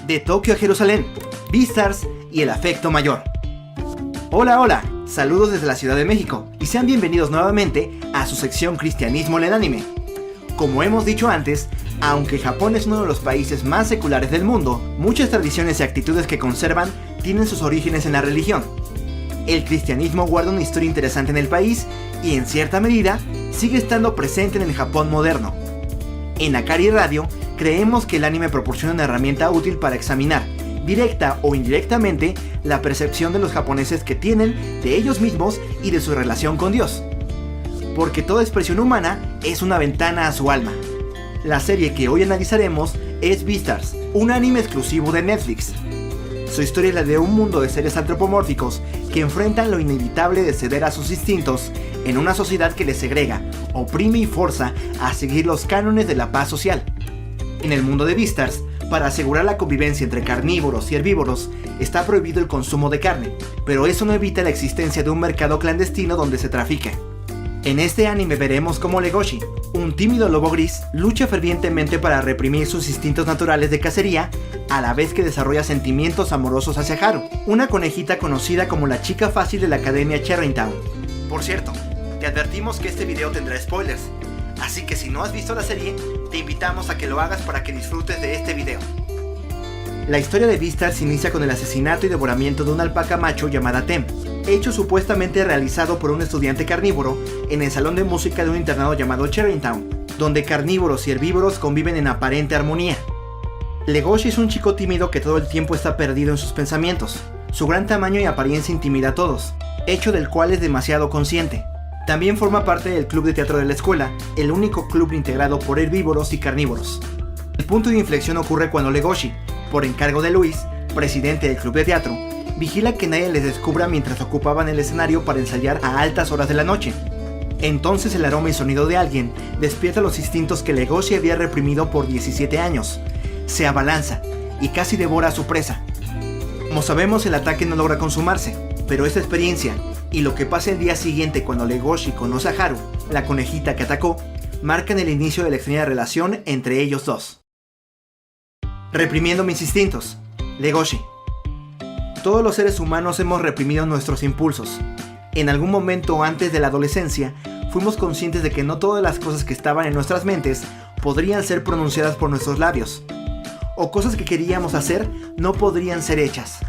de Tokio a Jerusalén, Beastars y el afecto mayor. Hola, hola, saludos desde la Ciudad de México y sean bienvenidos nuevamente a su sección Cristianismo en el Anime. Como hemos dicho antes, aunque Japón es uno de los países más seculares del mundo, muchas tradiciones y actitudes que conservan tienen sus orígenes en la religión. El cristianismo guarda una historia interesante en el país y en cierta medida sigue estando presente en el Japón moderno. En Akari Radio creemos que el anime proporciona una herramienta útil para examinar, directa o indirectamente, la percepción de los japoneses que tienen de ellos mismos y de su relación con Dios. Porque toda expresión humana es una ventana a su alma. La serie que hoy analizaremos es Beastars, un anime exclusivo de Netflix. Su historia es la de un mundo de seres antropomórficos que enfrentan lo inevitable de ceder a sus instintos en una sociedad que les segrega, oprime y forza a seguir los cánones de la paz social. En el mundo de Beastars, para asegurar la convivencia entre carnívoros y herbívoros, está prohibido el consumo de carne, pero eso no evita la existencia de un mercado clandestino donde se trafica. En este anime veremos cómo Legoshi, un tímido lobo gris, lucha fervientemente para reprimir sus instintos naturales de cacería, a la vez que desarrolla sentimientos amorosos hacia Haru, una conejita conocida como la chica fácil de la Academia Cherrytown. Por cierto, te advertimos que este video tendrá spoilers, así que si no has visto la serie, te invitamos a que lo hagas para que disfrutes de este video. La historia de Beastars inicia con el asesinato y devoramiento de una alpaca macho llamada Tem, hecho supuestamente realizado por un estudiante carnívoro en el salón de música de un internado llamado Cherrytown, donde carnívoros y herbívoros conviven en aparente armonía. Legoshi es un chico tímido que todo el tiempo está perdido en sus pensamientos. Su gran tamaño y apariencia intimida a todos, hecho del cual es demasiado consciente. También forma parte del club de teatro de la escuela, el único club integrado por herbívoros y carnívoros. El punto de inflexión ocurre cuando Legoshi, por encargo de Luis, presidente del club de teatro, vigila que nadie les descubra mientras ocupaban el escenario para ensayar a altas horas de la noche. Entonces el aroma y sonido de alguien despierta los instintos que Legoshi había reprimido por 17 años. Se abalanza y casi devora a su presa. Como sabemos, el ataque no logra consumarse, pero esta experiencia y lo que pasa el día siguiente cuando Legoshi conoce a Haru, la conejita que atacó, marcan el inicio de la extraña relación entre ellos dos. Reprimiendo mis instintos, Legoshi. Todos los seres humanos hemos reprimido nuestros impulsos. En algún momento antes de la adolescencia, fuimos conscientes de que no todas las cosas que estaban en nuestras mentes podrían ser pronunciadas por nuestros labios, o cosas que queríamos hacer no podrían ser hechas.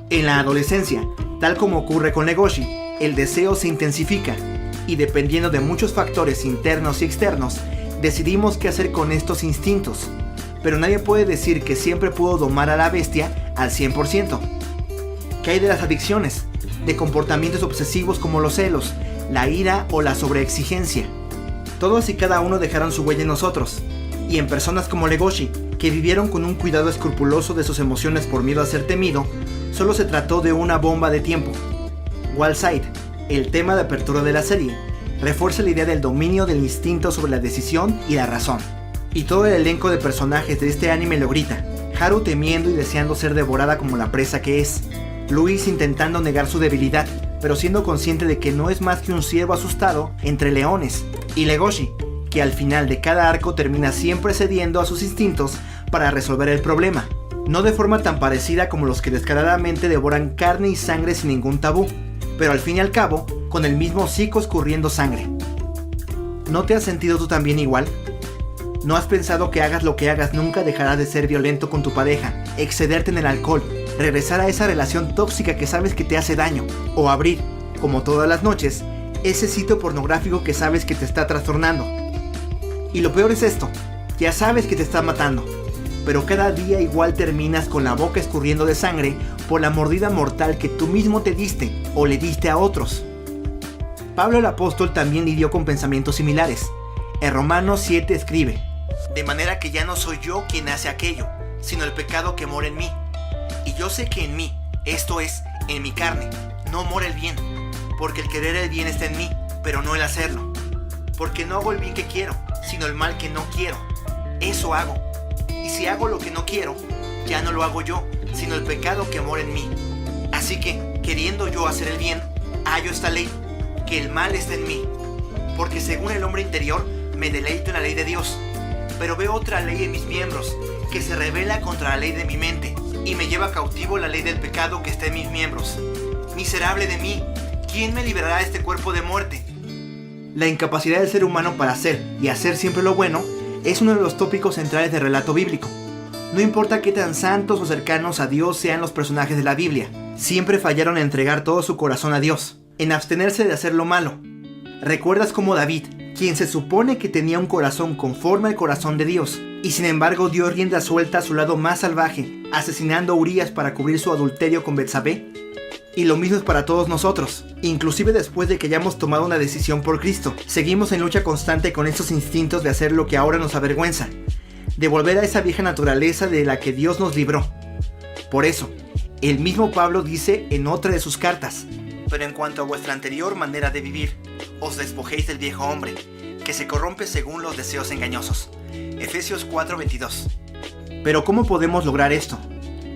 En la adolescencia, tal como ocurre con Legoshi, el deseo se intensifica, y dependiendo de muchos factores internos y externos, decidimos qué hacer con estos instintos. Pero nadie puede decir que siempre pudo domar a la bestia al 100%. ¿Qué hay de las adicciones? De comportamientos obsesivos como los celos, la ira o la sobreexigencia. Todos y cada uno dejaron su huella en nosotros, y en personas como Legoshi, que vivieron con un cuidado escrupuloso de sus emociones por miedo a ser temido, solo se trató de una bomba de tiempo. Wildside, el tema de apertura de la serie, refuerza la idea del dominio del instinto sobre la decisión y la razón. Y todo el elenco de personajes de este anime lo grita, Haru temiendo y deseando ser devorada como la presa que es, Luis intentando negar su debilidad, pero siendo consciente de que no es más que un ciervo asustado entre leones, y Legoshi, que al final de cada arco termina siempre cediendo a sus instintos para resolver el problema, no de forma tan parecida como los que descaradamente devoran carne y sangre sin ningún tabú, pero al fin y al cabo, con el mismo hocico escurriendo sangre. ¿No te has sentido tú también igual? ¿No has pensado que hagas lo que hagas nunca dejarás de ser violento con tu pareja, excederte en el alcohol, regresar a esa relación tóxica que sabes que te hace daño, o abrir, como todas las noches, ese sitio pornográfico que sabes que te está trastornando? Y lo peor es esto, ya sabes que te está matando, pero cada día igual terminas con la boca escurriendo de sangre por la mordida mortal que tú mismo te diste o le diste a otros. Pablo el apóstol también lidió con pensamientos similares. En Romanos 7 escribe: de manera que ya no soy yo quien hace aquello, sino el pecado que mora en mí. Y yo sé que en mí, esto es, en mi carne, no mora el bien, porque el querer el bien está en mí, pero no el hacerlo. Porque no hago el bien que quiero, sino el mal que no quiero. Eso hago. Y si hago lo que no quiero, ya no lo hago yo, sino el pecado que mora en mí. Así que, queriendo yo hacer el bien, hallo esta ley, que el mal está en mí. Porque según el hombre interior, me deleito en la ley de Dios. Pero veo otra ley en mis miembros, que se rebela contra la ley de mi mente y me lleva cautivo la ley del pecado que está en mis miembros. Miserable de mí, ¿quién me librará de este cuerpo de muerte? La incapacidad del ser humano para hacer y hacer siempre lo bueno es uno de los tópicos centrales del relato bíblico. No importa qué tan santos o cercanos a Dios sean los personajes de la Biblia, siempre fallaron en entregar todo su corazón a Dios, en abstenerse de hacer lo malo. ¿Recuerdas cómo David, quien se supone que tenía un corazón conforme al corazón de Dios, y sin embargo dio rienda suelta a su lado más salvaje, asesinando a Urías para cubrir su adulterio con Betsabé? Y lo mismo es para todos nosotros. Inclusive después de que hayamos tomado una decisión por Cristo, seguimos en lucha constante con esos instintos de hacer lo que ahora nos avergüenza, de volver a esa vieja naturaleza de la que Dios nos libró. Por eso, el mismo Pablo dice en otra de sus cartas: pero en cuanto a vuestra anterior manera de vivir, os despojéis del viejo hombre, que se corrompe según los deseos engañosos. Efesios 4:22. Pero ¿cómo podemos lograr esto?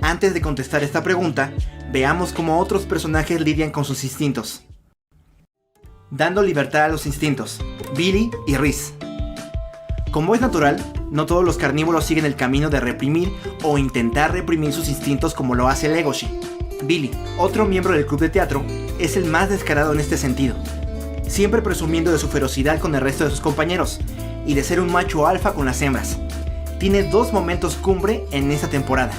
Antes de contestar esta pregunta, veamos cómo otros personajes lidian con sus instintos. Dando libertad a los instintos. Billy y Rhys. Como es natural, no todos los carnívoros siguen el camino de reprimir o intentar reprimir sus instintos como lo hace Legoshi. Billy, otro miembro del club de teatro, es el más descarado en este sentido, siempre presumiendo de su ferocidad con el resto de sus compañeros y de ser un macho alfa con las hembras. Tiene dos momentos cumbre en esta temporada.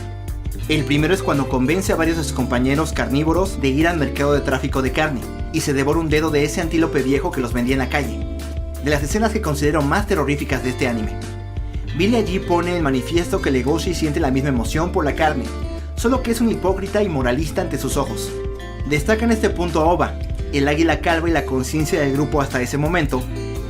El primero es cuando convence a varios de sus compañeros carnívoros de ir al mercado de tráfico de carne y se devora un dedo de ese antílope viejo que los vendía en la calle. De las escenas que considero más terroríficas de este anime. Billy allí pone en manifiesto que Legoshi siente la misma emoción por la carne, solo que es un hipócrita y moralista ante sus ojos. Destaca en este punto a Oba, el águila calva y la conciencia del grupo hasta ese momento,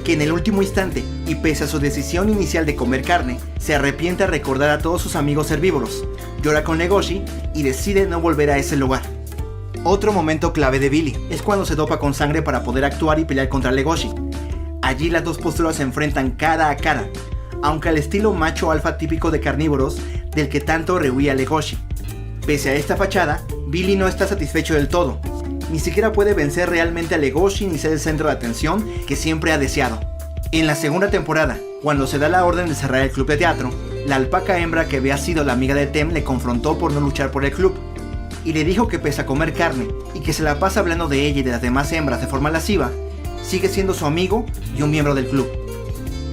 que en el último instante, y pese a su decisión inicial de comer carne, se arrepiente al recordar a todos sus amigos herbívoros, llora con Legoshi y decide no volver a ese lugar. Otro momento clave de Billy es cuando se dopa con sangre para poder actuar y pelear contra Legoshi. Allí las dos posturas se enfrentan cara a cara, aunque al estilo macho alfa típico de carnívoros del que tanto rehuía Legoshi. Pese a esta fachada, Billy no está satisfecho del todo. Ni siquiera puede vencer realmente a Legoshi ni ser el centro de atención que siempre ha deseado. En la segunda temporada, cuando se da la orden de cerrar el club de teatro, la alpaca hembra que había sido la amiga de Tem le confrontó por no luchar por el club, y le dijo que pese a comer carne y que se la pasa hablando de ella y de las demás hembras de forma lasciva, sigue siendo su amigo y un miembro del club.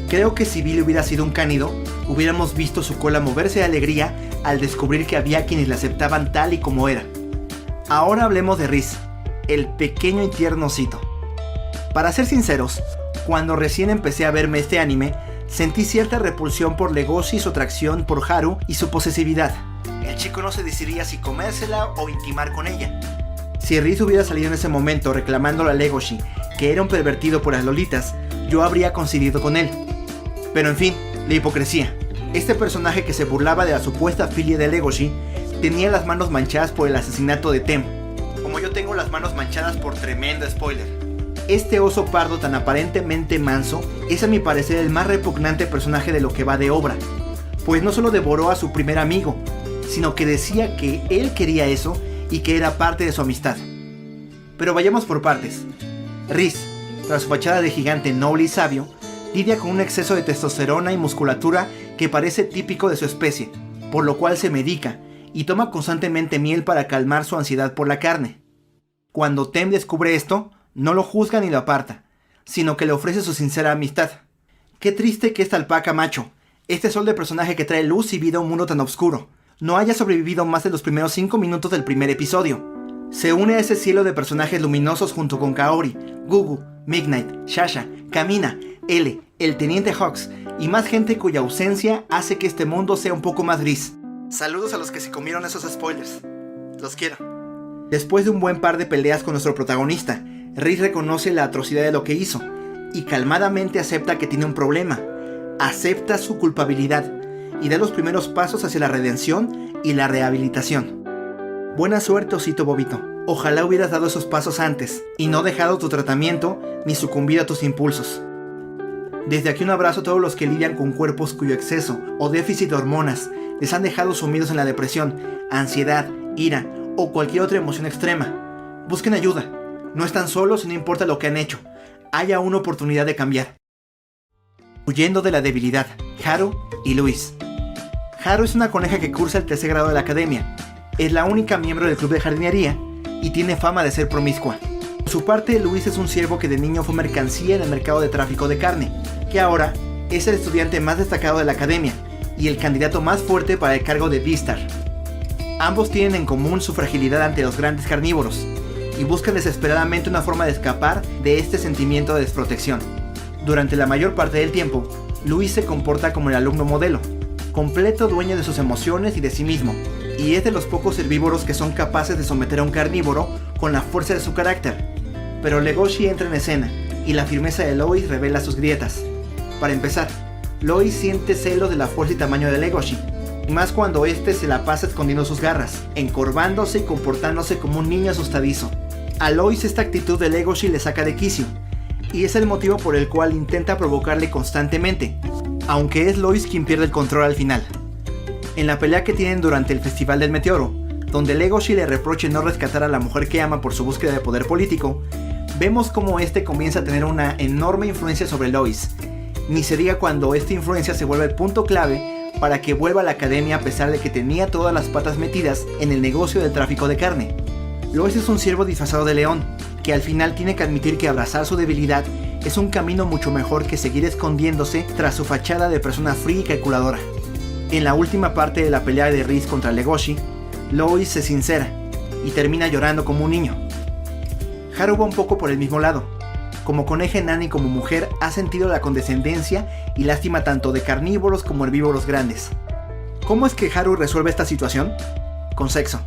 Creo que si Billy hubiera sido un cánido, hubiéramos visto su cola moverse de alegría al descubrir que había quienes le aceptaban tal y como era. Ahora hablemos de Rhys, el pequeño y tierno osito. Para ser sinceros, cuando recién empecé a verme este anime, sentí cierta repulsión por Legoshi y su atracción por Haru y su posesividad. El chico no se decidiría si comérsela o intimar con ella. Si Rhys hubiera salido en ese momento reclamándole a Legoshi que era un pervertido por las lolitas, yo habría coincidido con él. Pero en fin, la hipocresía. Este personaje que se burlaba de la supuesta filia de Legoshi tenía las manos manchadas por el asesinato de Tem, como yo tengo las manos manchadas por tremendo spoiler. Este oso pardo tan aparentemente manso es a mi parecer el más repugnante personaje de lo que va de obra, pues no solo devoró a su primer amigo, sino que decía que él quería eso y que era parte de su amistad. Pero vayamos por partes. Rhys, tras su fachada de gigante noble y sabio, lidia con un exceso de testosterona y musculatura que parece típico de su especie, por lo cual se medica y toma constantemente miel para calmar su ansiedad por la carne. Cuando Tem descubre esto, no lo juzga ni lo aparta, sino que le ofrece su sincera amistad. Qué triste que esta alpaca macho, este sol de personaje que trae luz y vida a un mundo tan oscuro, no haya sobrevivido más de los primeros 5 minutos del primer episodio. Se une a ese cielo de personajes luminosos junto con Kaori, Gugu, Midnight, Shasha, Kamina, L, el Teniente Hawks y más gente cuya ausencia hace que este mundo sea un poco más gris. Saludos a los que se comieron esos spoilers. Los quiero. Después de un buen par de peleas con nuestro protagonista, Rhys reconoce la atrocidad de lo que hizo y calmadamente acepta que tiene un problema. Acepta su culpabilidad y da los primeros pasos hacia la redención y la rehabilitación. Buena suerte, osito bobito. Ojalá hubieras dado esos pasos antes y no dejado tu tratamiento ni sucumbido a tus impulsos. Desde aquí un abrazo a todos los que lidian con cuerpos cuyo exceso o déficit de hormonas les han dejado sumidos en la depresión, ansiedad, ira o cualquier otra emoción extrema. Busquen ayuda. No están solos y no importa lo que han hecho. Hay aún oportunidad de cambiar. Huyendo de la debilidad, Haru y Luis. Haru es una coneja que cursa el tercer grado de la academia. Es la única miembro del club de jardinería y tiene fama de ser promiscua. Por su parte, Luis es un ciervo que de niño fue mercancía en el mercado de tráfico de carne, que ahora es el estudiante más destacado de la academia y el candidato más fuerte para el cargo de Beastar. Ambos tienen en común su fragilidad ante los grandes carnívoros y buscan desesperadamente una forma de escapar de este sentimiento de desprotección. Durante la mayor parte del tiempo, Luis se comporta como el alumno modelo, completo dueño de sus emociones y de sí mismo, y es de los pocos herbívoros que son capaces de someter a un carnívoro con la fuerza de su carácter. Pero Legoshi entra en escena y la firmeza de Lois revela sus grietas. Para empezar, Lois siente celos de la fuerza y tamaño de Legoshi, y más cuando este se la pasa escondiendo sus garras, encorvándose y comportándose como un niño asustadizo. A Lois esta actitud de Legoshi le saca de quicio, y es el motivo por el cual intenta provocarle constantemente, aunque es Lois quien pierde el control al final. En la pelea que tienen durante el Festival del Meteoro, donde Legoshi le reprocha no rescatar a la mujer que ama por su búsqueda de poder político, vemos cómo este comienza a tener una enorme influencia sobre Lois. Ni se diga cuando esta influencia se vuelve el punto clave para que vuelva a la academia a pesar de que tenía todas las patas metidas en el negocio del tráfico de carne. Lois es un ciervo disfrazado de león, que al final tiene que admitir que abrazar su debilidad es un camino mucho mejor que seguir escondiéndose tras su fachada de persona fría y calculadora. En la última parte de la pelea de Riz contra Legoshi, Lois se sincera y termina llorando como un niño. Haru va un poco por el mismo lado. Como coneja enana y como mujer ha sentido la condescendencia y lástima tanto de carnívoros como herbívoros grandes. ¿Cómo es que Haru resuelve esta situación? Con sexo.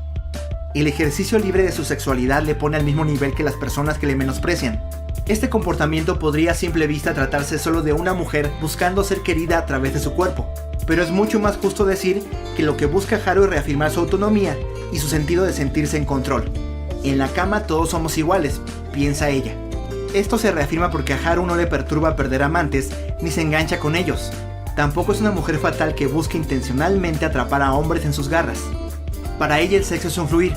El ejercicio libre de su sexualidad le pone al mismo nivel que las personas que le menosprecian. Este comportamiento podría a simple vista tratarse solo de una mujer buscando ser querida a través de su cuerpo, pero es mucho más justo decir que lo que busca Haru es reafirmar su autonomía y su sentido de sentirse en control. En la cama todos somos iguales, piensa ella. Esto se reafirma porque a Haru no le perturba perder amantes ni se engancha con ellos. Tampoco es una mujer fatal que busque intencionalmente atrapar a hombres en sus garras. Para ella el sexo es un fluir,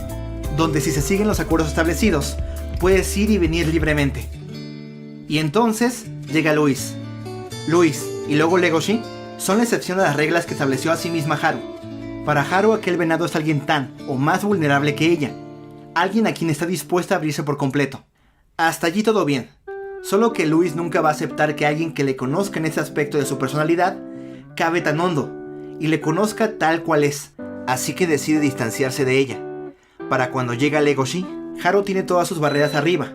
donde si se siguen los acuerdos establecidos, puedes ir y venir libremente. Y entonces llega Luis. Luis y luego Legoshi son la excepción a las reglas que estableció a sí misma Haru. Para Haru aquel venado es alguien tan o más vulnerable que ella, alguien a quien está dispuesta a abrirse por completo. Hasta allí todo bien, solo que Luis nunca va a aceptar que alguien que le conozca en ese aspecto de su personalidad cabe tan hondo y le conozca tal cual es, así que decide distanciarse de ella. Para cuando llega Legoshi, Haru tiene todas sus barreras arriba,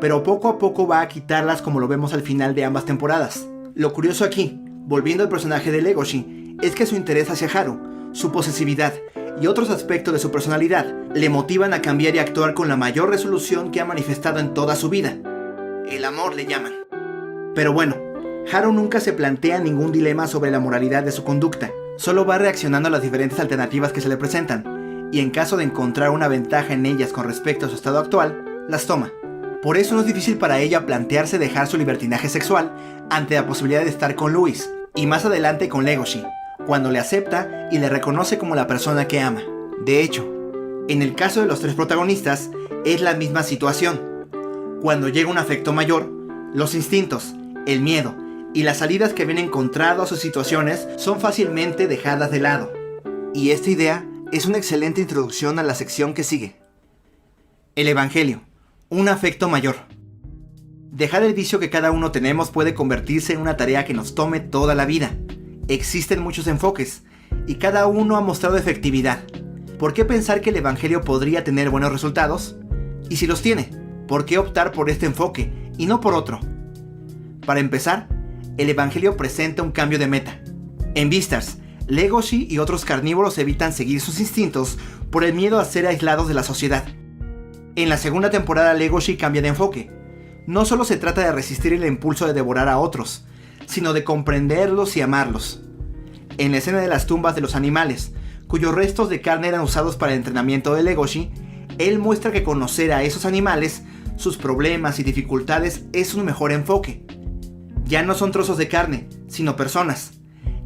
pero poco a poco va a quitarlas como lo vemos al final de ambas temporadas. Lo curioso aquí, volviendo al personaje de Legoshi, es que su interés hacia Haru, su posesividad y otros aspectos de su personalidad le motivan a cambiar y actuar con la mayor resolución que ha manifestado en toda su vida. El amor le llaman. Pero bueno, Haru nunca se plantea ningún dilema sobre la moralidad de su conducta, solo va reaccionando a las diferentes alternativas que se le presentan, y en caso de encontrar una ventaja en ellas con respecto a su estado actual, las toma. Por eso no es difícil para ella plantearse dejar su libertinaje sexual ante la posibilidad de estar con Luis, y más adelante con Legoshi, cuando le acepta y le reconoce como la persona que ama. De hecho, en el caso de los tres protagonistas, es la misma situación. Cuando llega un afecto mayor, los instintos, el miedo y las salidas que ven encontrado a sus situaciones son fácilmente dejadas de lado. Y esta idea es una excelente introducción a la sección que sigue. El Evangelio, un afecto mayor. Dejar el vicio que cada uno tenemos puede convertirse en una tarea que nos tome toda la vida. Existen muchos enfoques, y cada uno ha mostrado efectividad. ¿Por qué pensar que el Evangelio podría tener buenos resultados? Y si los tiene, ¿por qué optar por este enfoque y no por otro? Para empezar, el Evangelio presenta un cambio de meta. En Beastars, Legoshi y otros carnívoros evitan seguir sus instintos por el miedo a ser aislados de la sociedad. En la segunda temporada Legoshi cambia de enfoque. No solo se trata de resistir el impulso de devorar a otros, sino de comprenderlos y amarlos. En la escena de las tumbas de los animales, cuyos restos de carne eran usados para el entrenamiento de Legoshi, él muestra que conocer a esos animales, sus problemas y dificultades es un mejor enfoque. Ya no son trozos de carne, sino personas,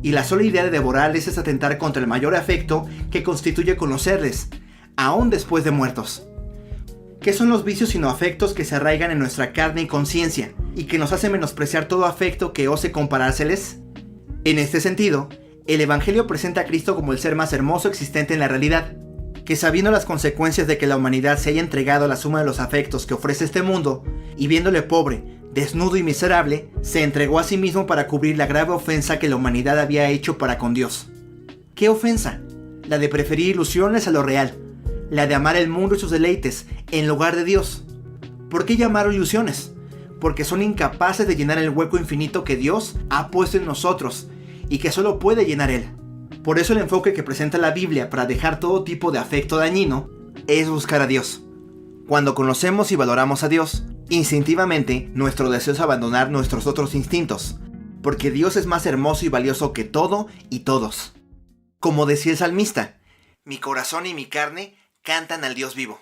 y la sola idea de devorarles es atentar contra el mayor afecto que constituye conocerles, aún después de muertos. ¿Qué son los vicios sino afectos que se arraigan en nuestra carne y conciencia, y que nos hacen menospreciar todo afecto que ose comparárseles? En este sentido, El Evangelio presenta a Cristo como el ser más hermoso existente en la realidad, que sabiendo las consecuencias de que la humanidad se haya entregado a la suma de los afectos que ofrece este mundo, y viéndole pobre, desnudo y miserable, se entregó a sí mismo para cubrir la grave ofensa que la humanidad había hecho para con Dios. ¿Qué ofensa? La de preferir ilusiones a lo real, la de amar el mundo y sus deleites en lugar de Dios. ¿Por qué llamarlo ilusiones? Porque son incapaces de llenar el hueco infinito que Dios ha puesto en nosotros y que solo puede llenar Él. Por eso el enfoque que presenta la Biblia para dejar todo tipo de afecto dañino es buscar a Dios. Cuando conocemos y valoramos a Dios, instintivamente nuestro deseo es abandonar nuestros otros instintos, porque Dios es más hermoso y valioso que todo y todos. Como decía el salmista, mi corazón y mi carne cantan al Dios vivo.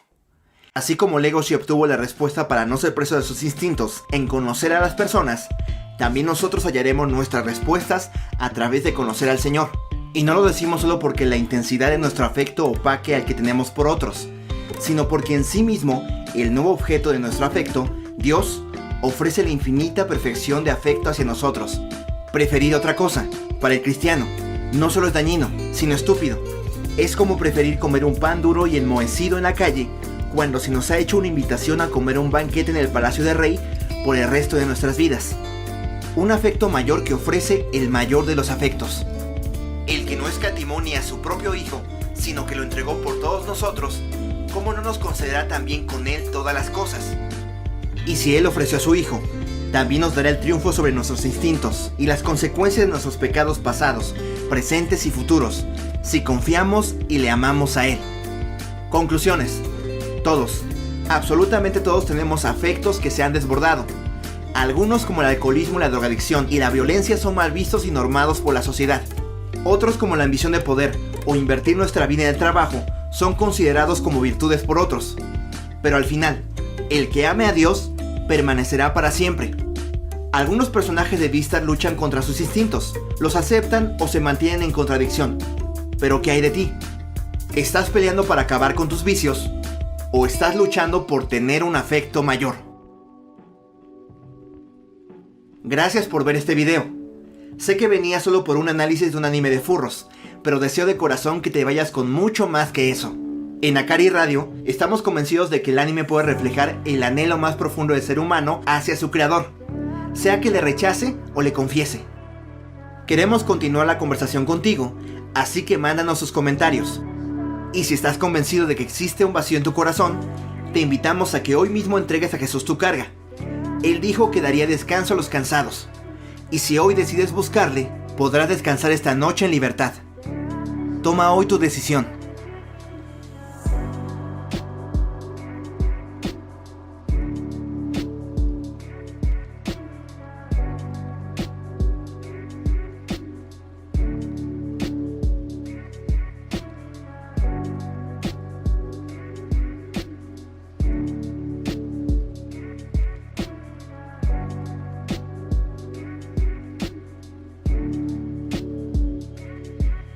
Así como Legoshi obtuvo la respuesta para no ser preso de sus instintos en conocer a las personas, también nosotros hallaremos nuestras respuestas a través de conocer al Señor. Y no lo decimos solo porque la intensidad de nuestro afecto opaque al que tenemos por otros, sino porque en sí mismo, el nuevo objeto de nuestro afecto, Dios, ofrece la infinita perfección de afecto hacia nosotros. Preferir otra cosa, para el cristiano, no solo es dañino, sino estúpido. Es como preferir comer un pan duro y enmohecido en la calle, cuando se nos ha hecho una invitación a comer un banquete en el Palacio del Rey por el resto de nuestras vidas. Un afecto mayor que ofrece el mayor de los afectos. El que no escatimó ni a su propio Hijo, sino que lo entregó por todos nosotros, ¿cómo no nos concederá también con Él todas las cosas? Y si Él ofreció a su Hijo, también nos dará el triunfo sobre nuestros instintos y las consecuencias de nuestros pecados pasados, presentes y futuros, si confiamos y le amamos a Él. Conclusiones. Todos, absolutamente todos tenemos afectos que se han desbordado. Algunos, como el alcoholismo, la drogadicción y la violencia, son mal vistos y normados por la sociedad. Otros, como la ambición de poder o invertir nuestra vida en el trabajo, son considerados como virtudes por otros. Pero al final, el que ame a Dios permanecerá para siempre. Algunos personajes de Beastars luchan contra sus instintos, los aceptan o se mantienen en contradicción. Pero ¿qué hay de ti? ¿Estás peleando para acabar con tus vicios? ¿O estás luchando por tener un afecto mayor? Gracias por ver este video. Sé que venía solo por un análisis de un anime de furros, pero deseo de corazón que te vayas con mucho más que eso. En Akari Radio, estamos convencidos de que el anime puede reflejar el anhelo más profundo del ser humano hacia su creador, sea que le rechace o le confiese. Queremos continuar la conversación contigo, así que mándanos sus comentarios. Y si estás convencido de que existe un vacío en tu corazón, te invitamos a que hoy mismo entregues a Jesús tu carga. Él dijo que daría descanso a los cansados. Y si hoy decides buscarle, podrás descansar esta noche en libertad. Toma hoy tu decisión.